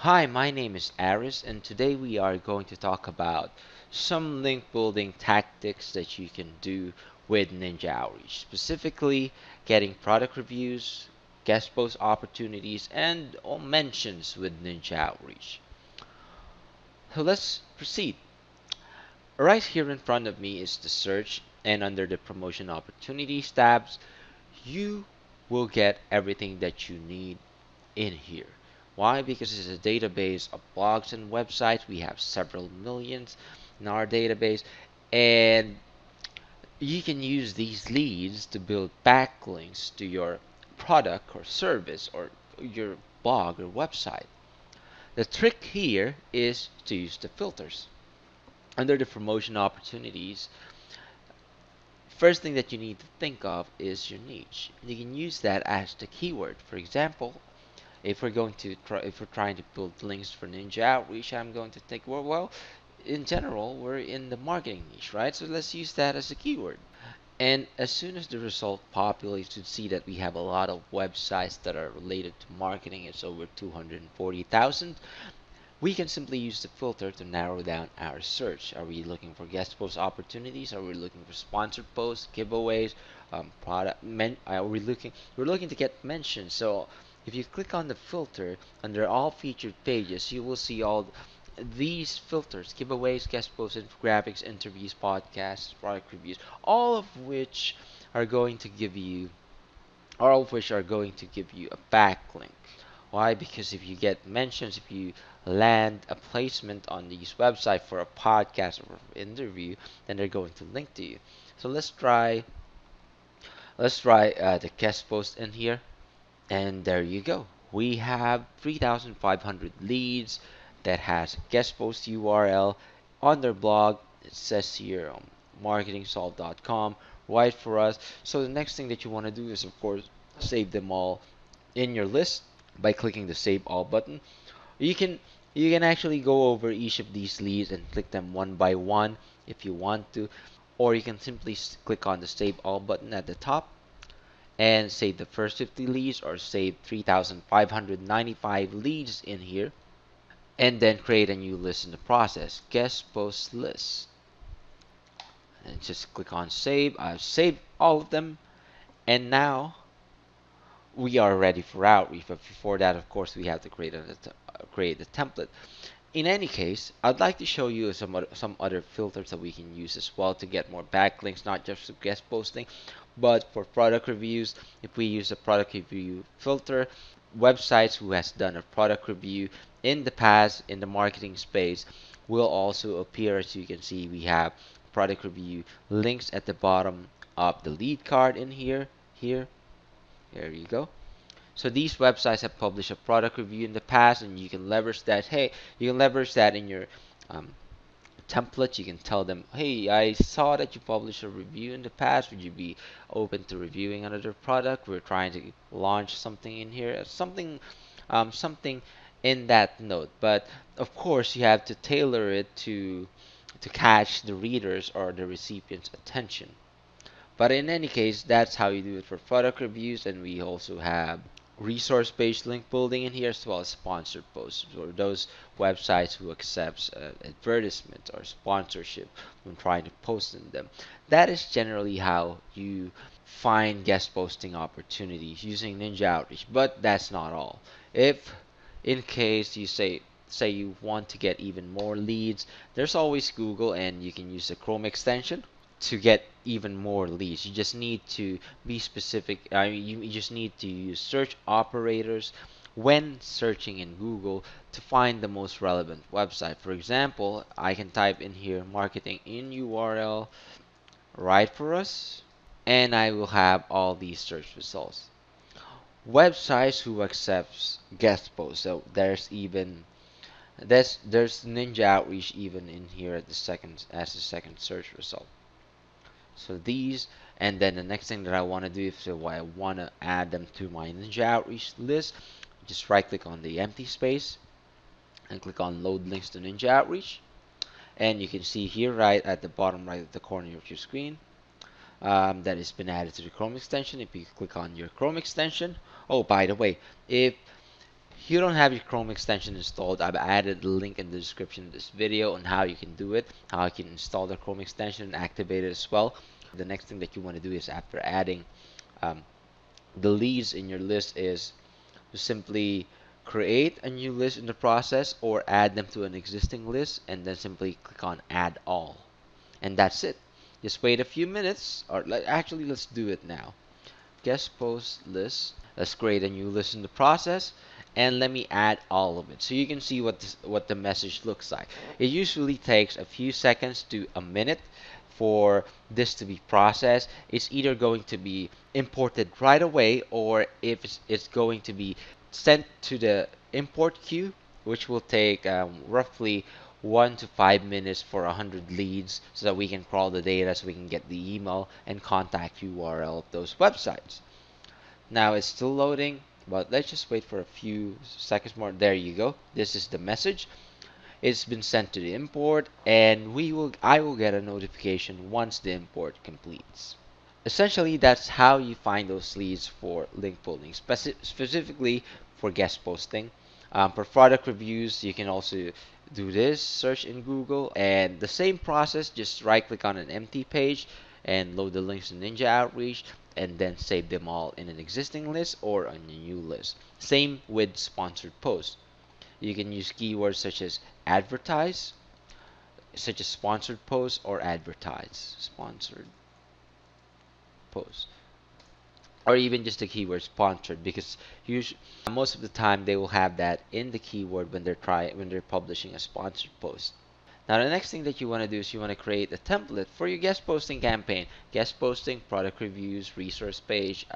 Hi, my name is Aris, and today we are going to talk about some link building tactics that you can do with Ninja Outreach, specifically getting product reviews, guest post opportunities, and all mentions with Ninja Outreach. So let's proceed. Right here in front of me is the search, and under the promotion opportunities tabs, you will get everything that you need in here. Why? Because it's a database of blogs and websites. We have several millions in our database, and you can use these leads to build backlinks to your product or service or your blog or website. The trick here is to use the filters. Under the promotion opportunities, first thing that you need to think of is your niche. You can use that as the keyword. For example, if we're trying to build links for Ninja Outreach, I'm going to think, well, in general, we're in the marketing niche, right? So let's use that as a keyword. And as soon as the result populates, you should see that we have a lot of websites that are related to marketing. It's over 240,000. We can simply use the filter to narrow down our search. Are we looking for guest post opportunities? Are we looking for sponsored posts, giveaways, are we looking? We're looking to get mentioned. So if you click on the filter under all featured pages, you will see all these filters: giveaways, guest posts, infographics, interviews, podcasts, product reviews, all of which are going to give you, all of which are going to give you a backlink. Why? Because if you get mentions, if you land a placement on these websites for a podcast or interview, then they're going to link to you. So let's try the guest post in here, and there you go. We have 3,500 leads that has guest post URL on their blog. It says here marketingsolve.com right for us. So the next thing that you want to do is, of course, save them all in your list by clicking the save all button. You can you can actually go over each of these leads and click them one by one if you want to, or you can simply click on the save all button at the top and save the first 50 leads, or save 3,595 leads in here, and then create a new list in the process, guest post list, and just click on save. I've saved all of them, and now we are ready for outreach. But before that, of course, we have to create a template. In any case, I'd like to show you some other filters that we can use as well to get more backlinks, not just for guest posting, but for product reviews. If we use a product review filter, websites who has done a product review in the past in the marketing space will also appear. As you can see, we have product review links at the bottom of the lead card in here. There you go. So these websites have published a product review in the past, and you can leverage that. Hey, you can leverage that in your um, template. You can tell them, hey, I saw that you published a review in the past. Would you be open to reviewing another product? We're trying to launch something in here, something in that note. But of course, you have to tailor it to catch the readers or the recipient's attention. But in any case, that's how you do it for product reviews, and we also have resource-based link building in here, as well as sponsored posts for those websites who accepts advertisement or sponsorship when trying to post in them. That is generally how you find guest posting opportunities using Ninja Outreach, but that's not all. If in case you say you want to get even more leads, there's always Google, and you can use the Chrome extension to get even more leads. You just need to be specific. You just need to use search operators when searching in Google to find the most relevant website. For example, I can type in here marketing in URL right for us, and I will have all these search results. Websites who accepts guest posts. So there's Ninja Outreach even in here at the second as the second search result. So these, and then the next thing that I want to do, if so I want to add them to my Ninja Outreach list, just right click on the empty space and click on load links to Ninja Outreach. And you can see here right at the bottom right of the corner of your screen that has been added to the Chrome extension. If you click on your Chrome extension, oh, by the way, if you don't have your Chrome extension installed, I've added a link in the description of this video on how you can do it, how you can install the Chrome extension and activate it as well. The next thing that you want to do is, after adding um, the leads in your list, is to simply create a new list in the process or add them to an existing list, and then simply click on add all. And that's it. Just wait a few minutes, or actually let's do it now. Guest post list. Let's create a new list in the process, and let me add all of it so you can see what the message looks like. It usually takes a few seconds to a minute for this to be processed. It's either going to be imported right away, or if it's going to be sent to the import queue, which will take roughly 1 to 5 minutes for 100 leads, so that we can crawl the data, so we can get the email and contact URL of those websites. Now it's still loading, but let's just wait for a few seconds more. There you go. This is the message. It's been sent to the import, and I will get a notification once the import completes. Essentially, that's how you find those leads for link building, specifically for guest posting. For product reviews, you can also do this, search in Google, and the same process, just right click on an empty page and load the links in Ninja Outreach, and then save them all in an existing list or on a new list. Same with sponsored posts. You can use keywords such as advertise, such as sponsored posts, or advertise, sponsored posts, or even just the keyword sponsored, because usually most of the time they will have that in the keyword when they're publishing a sponsored post. Now the next thing that you want to do is you want to create a template for your guest posting campaign. Guest posting, product reviews, resource page,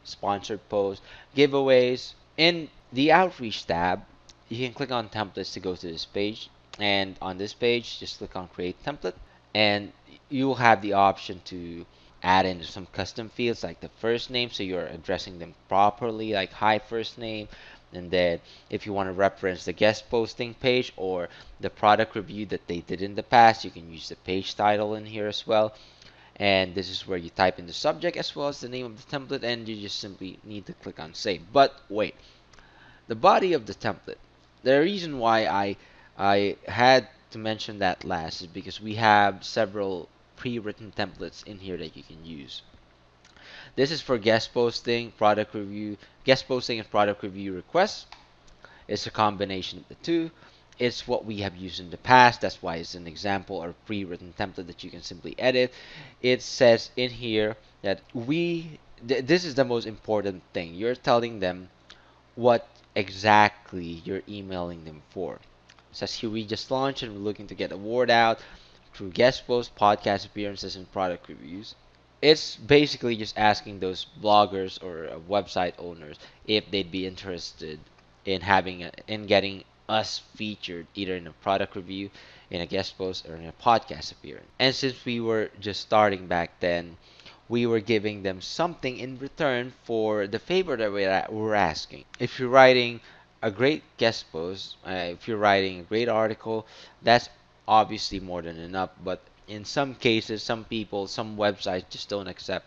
sponsored posts, giveaways. In the outreach tab, you can click on templates to go to this page, and on this page just click on create template, and you will have the option to add in some custom fields like the first name, so you're addressing them properly, like hi first name. And then if you want to reference the guest posting page or the product review that they did in the past, you can use the page title in here as well. And this is where you type in the subject as well as the name of the template, and you just simply need to click on save. But wait, the body of the template. The reason why I had to mention that last is because we have several pre-written templates in here that you can use. This is for guest posting, product review, guest posting and product review requests. It's a combination of the two. It's what we have used in the past. That's why it's an example or pre-written template that you can simply edit. It says in here that this is the most important thing. You're telling them what exactly you're emailing them for. It says here, we just launched and we're looking to get a word out through guest posts, podcast appearances, and product reviews. It's basically just asking those bloggers or website owners if they'd be interested in in getting us featured either in a product review, in a guest post, or in a podcast appearance. And since we were just starting back then, we were giving them something in return for the favor that we're asking. If you're writing a great guest post, if you're writing a great article, that's obviously more than enough. But in some cases, some people, some websites just don't accept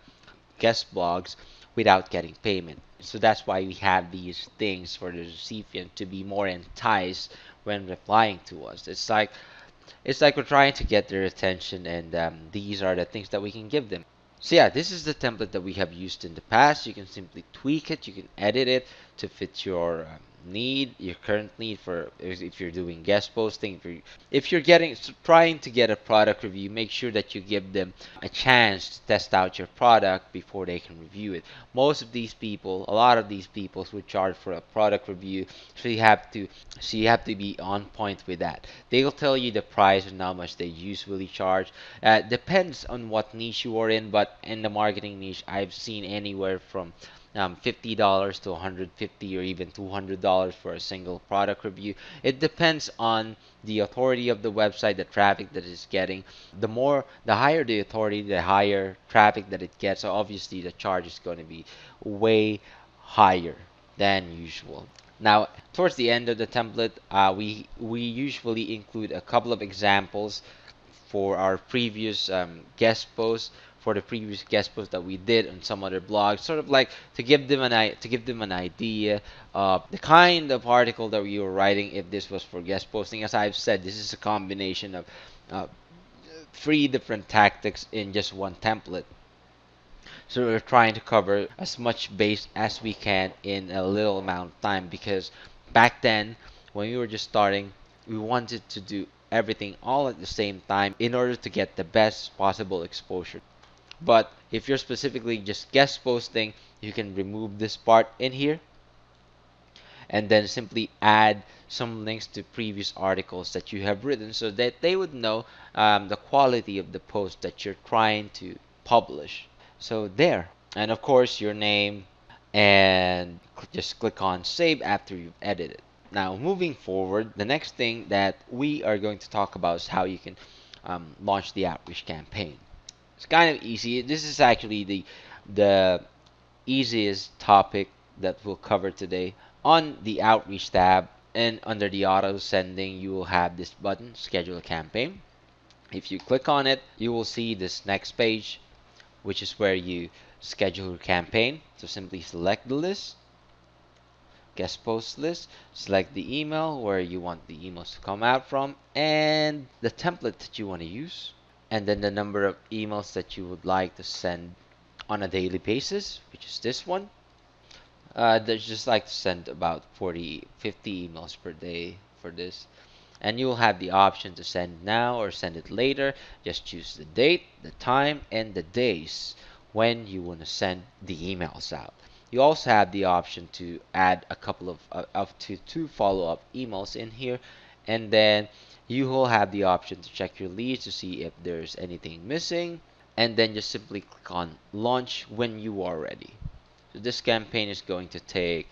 guest blogs without getting payment. So that's why we have these things for the recipient to be more enticed when replying to us. It's like we're trying to get their attention, and these are the things that we can give them. So yeah, this is the template that we have used in the past. You can simply tweak it, you can edit it to fit your need, your current need, for if you're doing guest posting, if you're trying to get a product review, make sure that you give them a chance to test out your product before they can review it. A lot of these people would charge for a product review, so you have to be on point with that. They'll tell you the price and how much they usually charge. Depends on what niche you are in, but in the marketing niche, I've seen anywhere from $50 to $150 or even $200 for a single product review. It depends on the authority of the website, the traffic that it's getting. The higher the authority, the higher traffic that it gets. So obviously, the charge is going to be way higher than usual. Now, towards the end of the template, we usually include a couple of examples for our previous guest posts for the previous guest post that we did on some other blogs, sort of like to give them an idea of the kind of article that we were writing if this was for guest posting. As I've said, this is a combination of uh, three different tactics in just one template. So we're trying to cover as much base as we can in a little amount of time, because back then when we were just starting, we wanted to do everything all at the same time in order to get the best possible exposure. But if you're specifically just guest posting, you can remove this part in here and then simply add some links to previous articles that you have written so that they would know the quality of the post that you're trying to publish. So there. And of course, your name, and just click on save after you've edited. Now, moving forward, the next thing that we are going to talk about is how you can launch the outreach campaign. It's kind of easy. This is actually the easiest topic that we'll cover today. On the outreach tab and under the auto sending, you will have this button, schedule a campaign. If you click on it, you will see this next page, which is where you schedule your campaign. So simply select the list, guest post list, select the email where you want the emails to come out from, and the template that you want to use, and then the number of emails that you would like to send on a daily basis, which is this one. There's just like to send about 50 emails per day for this. And you'll have the option to send now or send it later. Just choose the date, the time, and the days when you want to send the emails out. You also have the option to add a couple of up to 2 follow-up emails in here, and then you will have the option to check your leads to see if there's anything missing, and then just simply click on launch when you are ready. So this campaign is going to take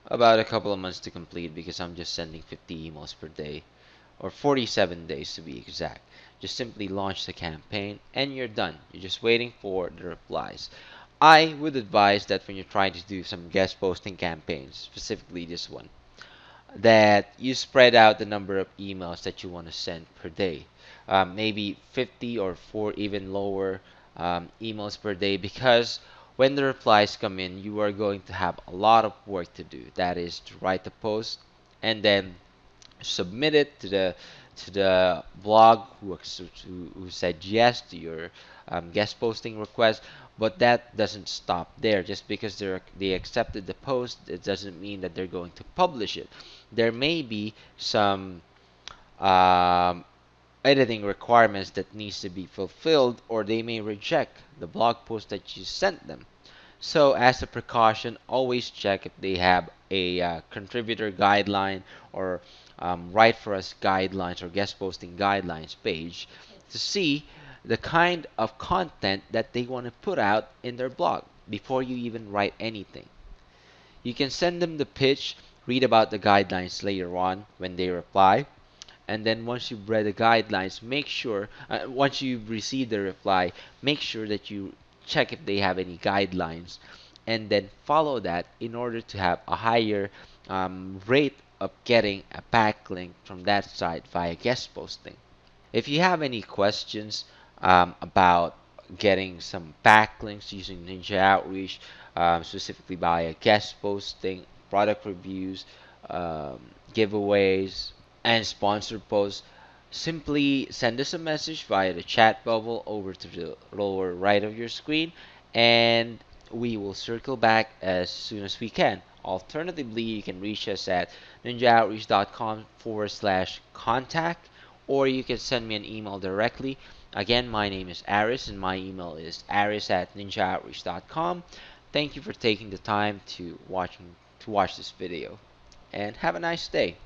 about a couple of months to complete because I'm just sending 50 emails per day, or 47 days to be exact. Just simply launch the campaign and you're done. You're just waiting for the replies. I would advise that when you're trying to do some guest posting campaigns, specifically this one, that you spread out the number of emails that you want to send per day. Maybe 50 or 4 even lower emails per day, because when the replies come in, you are going to have a lot of work to do. That is to write the post and then submit it to the blog who said yes to your guest posting request. But that doesn't stop there. Just because they accepted the post, it doesn't mean that they're going to publish it. There may be some um, editing requirements that needs to be fulfilled, or they may reject the blog post that you sent them. So as a precaution, always check if they have a contributor guideline or write for us guidelines or guest posting guidelines page to see the kind of content that they want to put out in their blog before you even write anything. You can send them the pitch, read about the guidelines later on when they reply, and then once you've read the guidelines, make sure once you've received the reply, make sure that you check if they have any guidelines, and then follow that in order to have a higher rate of getting a backlink from that site via guest posting. If you have any questions about getting some backlinks using Ninja Outreach, specifically via guest posting, product reviews, giveaways, and sponsored posts, simply send us a message via the chat bubble over to the lower right of your screen, and we will circle back as soon as we can. Alternatively, you can reach us at ninjaoutreach.com/contact, or you can send me an email directly. Again, my name is Aris, and my email is aris@ninjaoutreach.com. Thank you for taking the time to watch this video, and have a nice day.